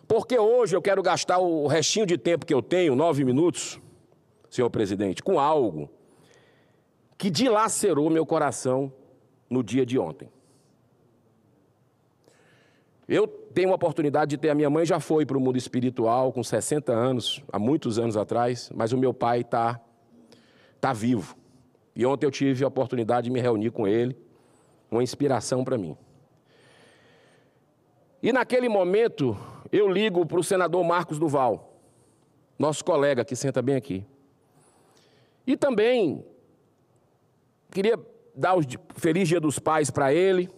Porque hoje eu quero gastar o restinho de tempo que eu tenho, 9 minutos, senhor presidente, com algo que dilacerou meu coração no dia de ontem. Eu tenho a oportunidade de ter a minha mãe, já foi para o mundo espiritual com 60 anos, há muitos anos atrás, mas o meu pai tá vivo. E ontem eu tive a oportunidade de me reunir com ele, uma inspiração para mim. E naquele momento, eu ligo para o senador Marcos Duval, nosso colega que senta bem aqui. E também queria dar o feliz Dia dos Pais para ele.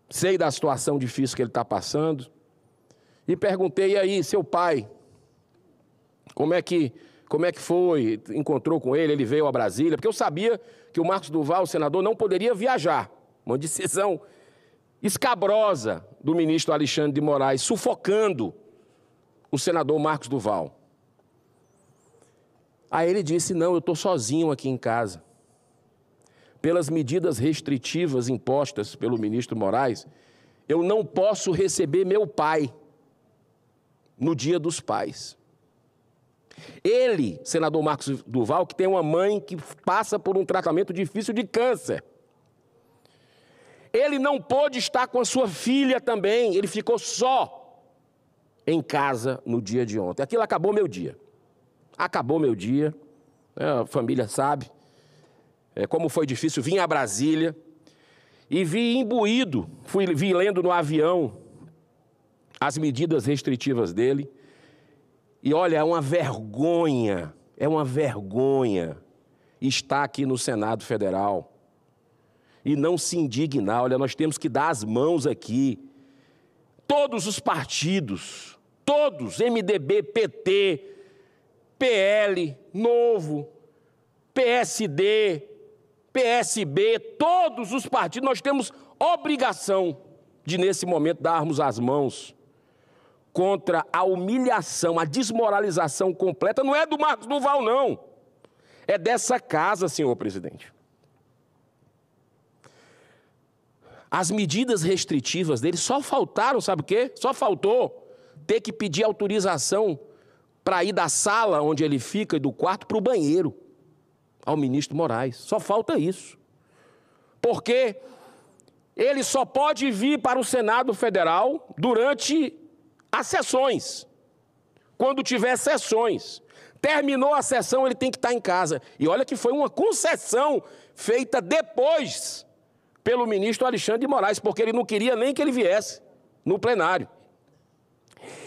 Sei da situação difícil que ele está passando. E perguntei, e aí, seu pai, como é que foi? Encontrou com ele, ele veio a Brasília? Porque eu sabia que o Marcos Duval, o senador, não poderia viajar. Uma decisão escabrosa do ministro Alexandre de Moraes, sufocando o senador Marcos Duval. Aí ele disse, não, eu estou sozinho aqui em casa. Pelas medidas restritivas impostas pelo ministro Moraes, eu não posso receber meu pai no Dia dos Pais. Ele, senador Marcos Duval, que tem uma mãe que passa por um tratamento difícil de câncer. Ele não pôde estar com a sua filha também, ele ficou só em casa no dia de ontem. Aquilo acabou meu dia. Acabou meu dia, a família sabe. Como foi difícil, vim a Brasília e vi imbuído, vi lendo no avião as medidas restritivas dele. E olha, é uma vergonha estar aqui no Senado Federal e não se indignar. Olha, nós temos que dar as mãos aqui. Todos os partidos, todos, MDB, PT, PL, Novo, PSD, PSB, todos os partidos, nós temos obrigação de, nesse momento, darmos as mãos contra a humilhação, a desmoralização completa. Não é do Marcos Duval, não. É dessa casa, senhor presidente. As medidas restritivas dele só faltaram, sabe o quê? Só faltou ter que pedir autorização para ir da sala onde ele fica e do quarto para o banheiro ao ministro Moraes. Só falta isso. Porque ele só pode vir para o Senado Federal durante as sessões. Quando tiver sessões. Terminou a sessão, ele tem que estar em casa. E olha que foi uma concessão feita depois pelo ministro Alexandre de Moraes, porque ele não queria nem que ele viesse no plenário.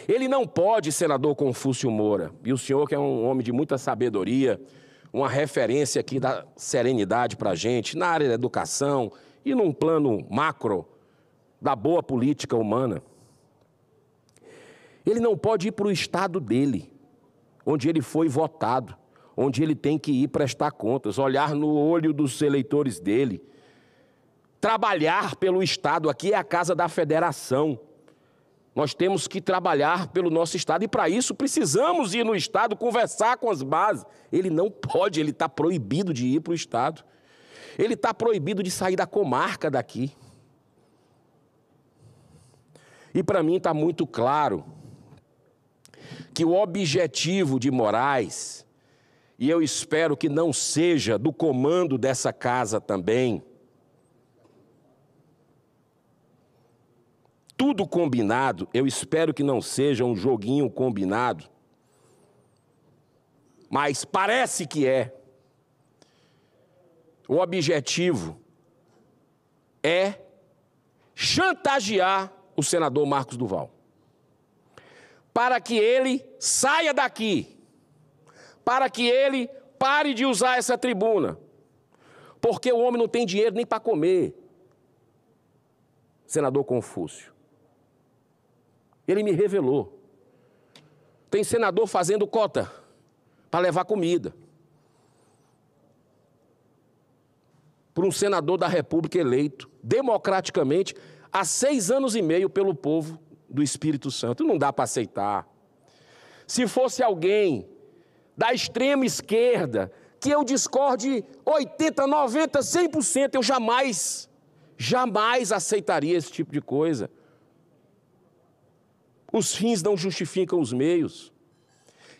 Ele não pode, senador Confúcio Moura, e o senhor que é um homem de muita sabedoria, uma referência aqui da serenidade para a gente, na área da educação e num plano macro da boa política humana. Ele não pode ir para o estado dele, onde ele foi votado, onde ele tem que ir prestar contas, olhar no olho dos eleitores dele, trabalhar pelo estado. Aqui é a casa da federação. Nós temos que trabalhar pelo nosso estado e, para isso, precisamos ir no estado, conversar com as bases. Ele não pode, ele está proibido de ir para o estado. Ele está proibido de sair da comarca daqui. E, para mim, está muito claro que o objetivo de Moraes, e eu espero que não seja do comando dessa casa também, tudo combinado, eu espero que não seja um joguinho combinado, mas parece que é. O objetivo é chantagear o senador Marcos Duval, para que ele saia daqui, para que ele pare de usar essa tribuna, porque o homem não tem dinheiro nem para comer, senador Confúcio. Ele me revelou. Tem senador fazendo cota para levar comida para um senador da República eleito democraticamente há 6 anos e meio pelo povo do Espírito Santo. Não dá para aceitar. Se fosse alguém da extrema esquerda, que eu discorde 80, 90, 100%, eu jamais aceitaria esse tipo de coisa. Os fins não justificam os meios.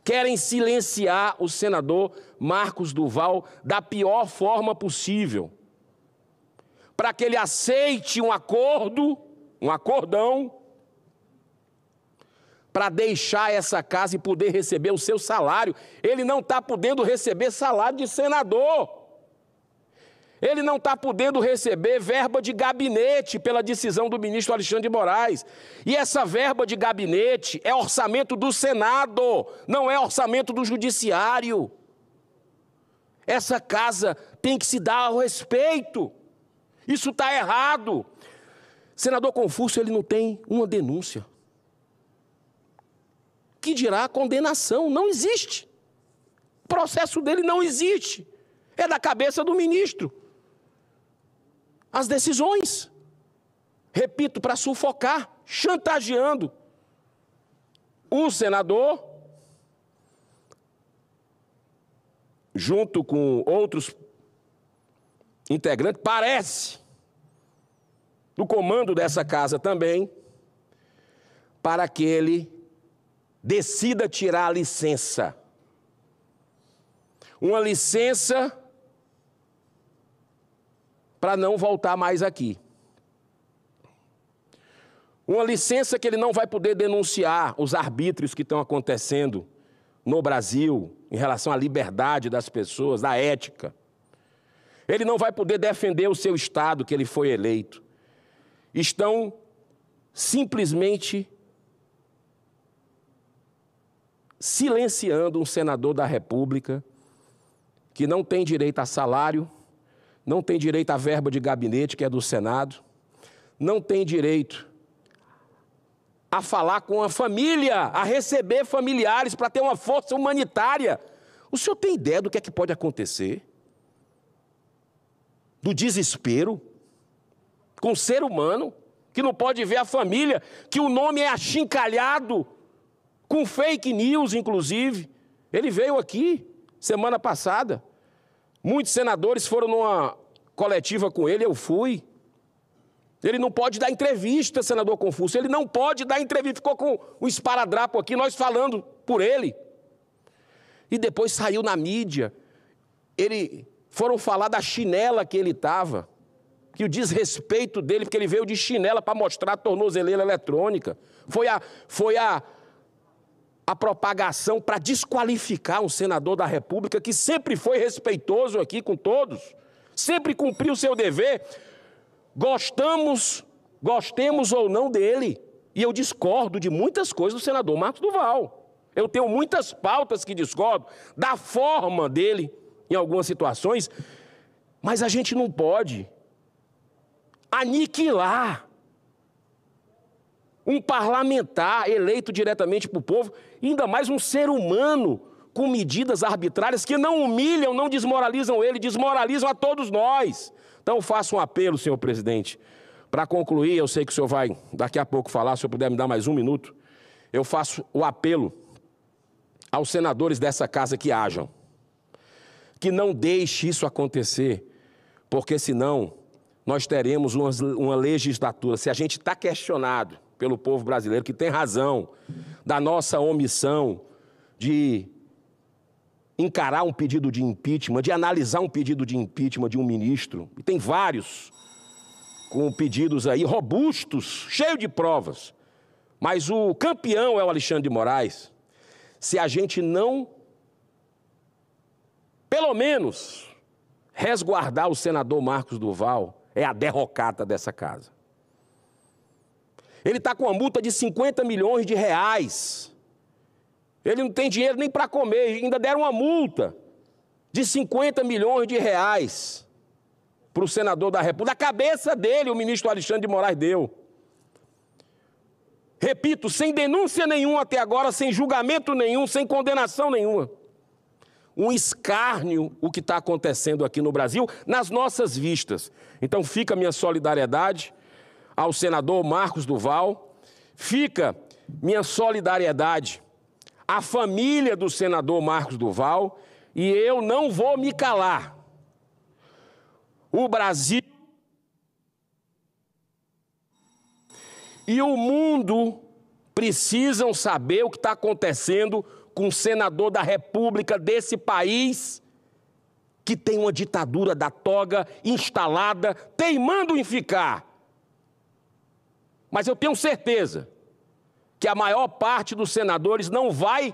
Querem silenciar o senador Marcos Duval da pior forma possível, para que ele aceite um acordão, para deixar essa casa e poder receber o seu salário. Ele não está podendo receber salário de senador. Ele não está podendo receber verba de gabinete pela decisão do ministro Alexandre de Moraes. E essa verba de gabinete é orçamento do Senado, não é orçamento do Judiciário. Essa casa tem que se dar ao respeito. Isso está errado. Senador Confúcio, ele não tem uma denúncia. Que dirá a condenação? Não existe. O processo dele não existe. É da cabeça do ministro. As decisões, repito, para sufocar, chantageando o senador, junto com outros integrantes, parece, do comando dessa casa também, para que ele decida tirar a licença. Uma licença para não voltar mais aqui. Uma licença que ele não vai poder denunciar os arbítrios que estão acontecendo no Brasil em relação à liberdade das pessoas, da ética. Ele não vai poder defender o seu Estado que ele foi eleito. Estão simplesmente silenciando um senador da República que não tem direito a salário, não tem direito à verba de gabinete, que é do Senado, não tem direito a falar com a família, a receber familiares para ter uma força humanitária. O senhor tem ideia do que é que pode acontecer? Do desespero com o ser humano, que não pode ver a família, que o nome é achincalhado, com fake news, inclusive. Ele veio aqui semana passada. Muitos senadores foram numa coletiva com ele, eu fui. Ele não pode dar entrevista, senador Confúcio, ele não pode dar entrevista. Ficou com um esparadrapo aqui, nós falando por ele. E depois saiu na mídia. Foram falar da chinela que ele estava, que o desrespeito dele, porque ele veio de chinela para mostrar a tornozeleira eletrônica. Foi a propagação para desqualificar um senador da República que sempre foi respeitoso aqui com todos, sempre cumpriu o seu dever. Gostemos ou não dele, e eu discordo de muitas coisas do senador Marcos Duval. Eu tenho muitas pautas que discordo da forma dele em algumas situações, mas a gente não pode aniquilar um parlamentar eleito diretamente para o povo, ainda mais um ser humano com medidas arbitrárias que não humilham, não desmoralizam ele, desmoralizam a todos nós. Então eu faço um apelo, senhor presidente, para concluir, eu sei que o senhor vai daqui a pouco falar, se o senhor puder me dar mais um minuto, eu faço o apelo aos senadores dessa casa que hajam, que não deixe isso acontecer, porque senão nós teremos uma legislatura, se a gente está questionado pelo povo brasileiro, que tem razão, da nossa omissão de encarar um pedido de impeachment, de analisar um pedido de impeachment de um ministro, e tem vários com pedidos aí robustos, cheios de provas, mas o campeão é o Alexandre de Moraes. Se a gente não, pelo menos, resguardar o senador Marcos Duval, é a derrocata dessa casa. Ele está com uma multa de 50 milhões de reais. Ele não tem dinheiro nem para comer, ainda deram uma multa de 50 milhões de reais para o senador da República. Da cabeça dele, o ministro Alexandre de Moraes deu. Repito, sem denúncia nenhuma até agora, sem julgamento nenhum, sem condenação nenhuma. Um escárnio o que está acontecendo aqui no Brasil, nas nossas vistas. Então fica a minha solidariedade ao senador Marcos Duval, fica minha solidariedade à família do senador Marcos Duval, e eu não vou me calar. O Brasil e o mundo precisam saber o que está acontecendo com um senador da República desse país que tem uma ditadura da toga instalada, teimando em ficar. Mas eu tenho certeza que a maior parte dos senadores não vai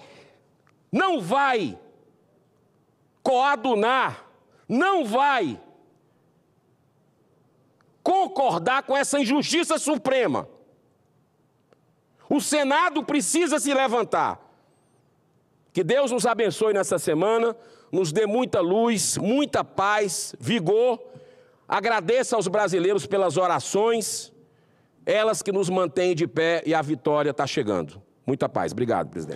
coadunar, não vai concordar com essa injustiça suprema. O Senado precisa se levantar. Que Deus nos abençoe nessa semana, nos dê muita luz, muita paz, vigor. Agradeça aos brasileiros pelas orações, elas que nos mantêm de pé e a vitória está chegando. Muita paz. Obrigado, presidente.